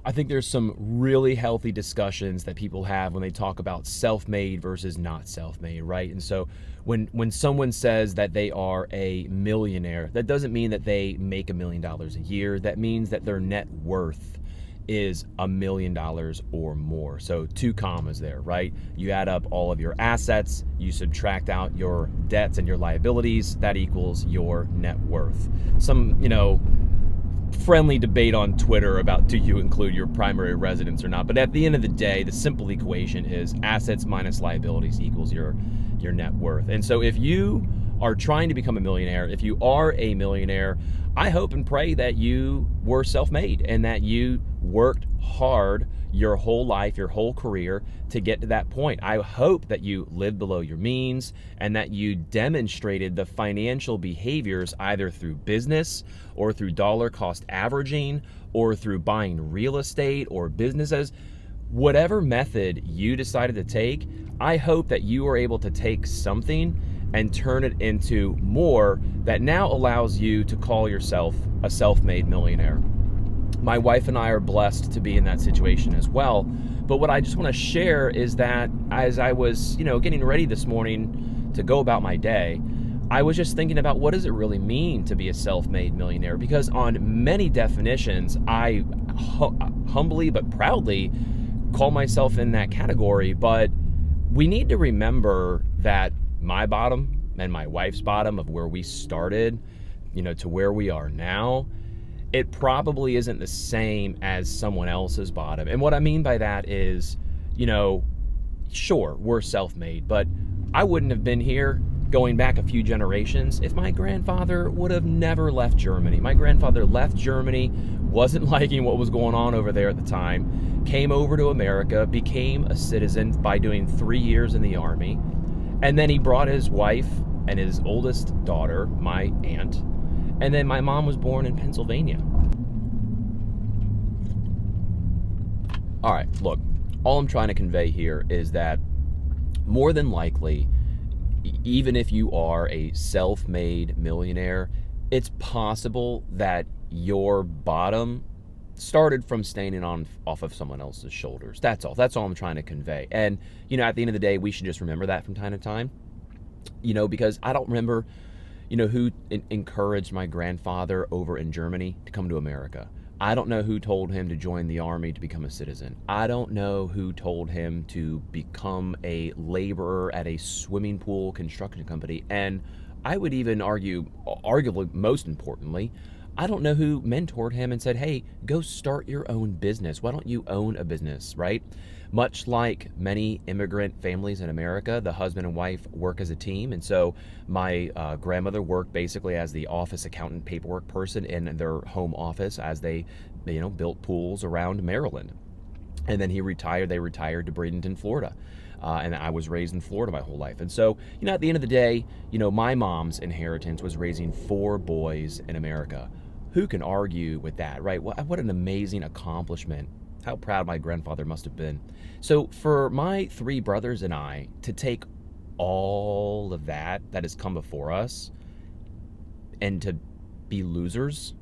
I think there's some really healthy discussions that people have when they talk about self-made versus not self-made, right? And so when someone says that they are a millionaire, that doesn't mean that they make $1 million a year. That means that their net worth is $1 million or more. So 2 commas there, right? You add up all of your assets, you subtract out your debts and your liabilities, that equals your net worth. Some, friendly debate on Twitter about do you include your primary residence or not. But at the end of the day, the simple equation is assets minus liabilities equals your net worth. And so if you are trying to become a millionaire, if you are a millionaire, I hope and pray that you were self-made and that you worked hard your whole life, your whole career to get to that point. I hope that you lived below your means and that you demonstrated the financial behaviors either through business or through dollar cost averaging or through buying real estate or businesses. Whatever method you decided to take, I hope that you are able to take something and turn it into more that now allows you to call yourself a self-made millionaire. My wife and I are blessed to be in that situation as well. But what I just want to share is that as I was, getting ready this morning to go about my day, I was just thinking about what does it really mean to be a self-made millionaire? Because on many definitions, I humbly but proudly call myself in that category. But we need to remember that my bottom and my wife's bottom of where we started, to where we are now, it probably isn't the same as someone else's bottom. And what I mean by that is, sure, we're self-made, but I wouldn't have been here going back a few generations if my grandfather would have never left Germany. My grandfather left Germany, wasn't liking what was going on over there at the time, came over to America, became a citizen by doing 3 years in the Army, and then he brought his wife and his oldest daughter, my aunt, and then my mom was born in Pennsylvania. All right, look, all I'm trying to convey here is that more than likely, even if you are a self-made millionaire, it's possible that your bottom started from standing off of someone else's shoulders. That's all. That's all I'm trying to convey. And, at the end of the day, we should just remember that from time to time, because I don't remember who encouraged my grandfather over in Germany to come to America. I don't know who told him to join the Army to become a citizen. I don't know who told him to become a laborer at a swimming pool construction company. And I would even argue, arguably most importantly, I don't know who mentored him and said, hey, go start your own business. Why don't you own a business, right? Much like many immigrant families in America, the husband and wife work as a team. And so my grandmother worked basically as the office accountant paperwork person in their home office as they, built pools around Maryland. And then they retired to Bradenton, Florida. And I was raised in Florida my whole life. And so, at the end of the day, my mom's inheritance was raising 4 boys in America. Who can argue with that, right? What an amazing accomplishment. How proud my grandfather must have been. So for my 3 brothers and I to take all of that has come before us and to be losers,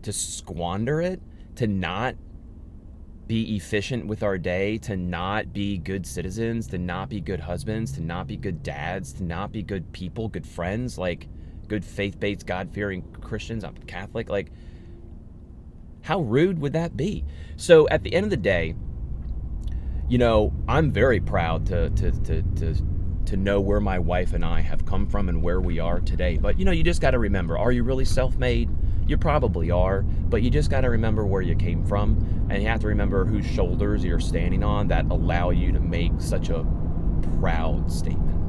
to squander it, to not be efficient with our day, to not be good citizens, to not be good husbands, to not be good dads, to not be good people, good friends, like good faith-based, God-fearing Christians. I'm Catholic. Like, how rude would that be? So at the end of the day, I'm very proud to know where my wife and I have come from and where we are today. But you just got to remember, are you really self-made? You probably are, but you just got to remember where you came from, and you have to remember whose shoulders you're standing on that allow you to make such a proud statement.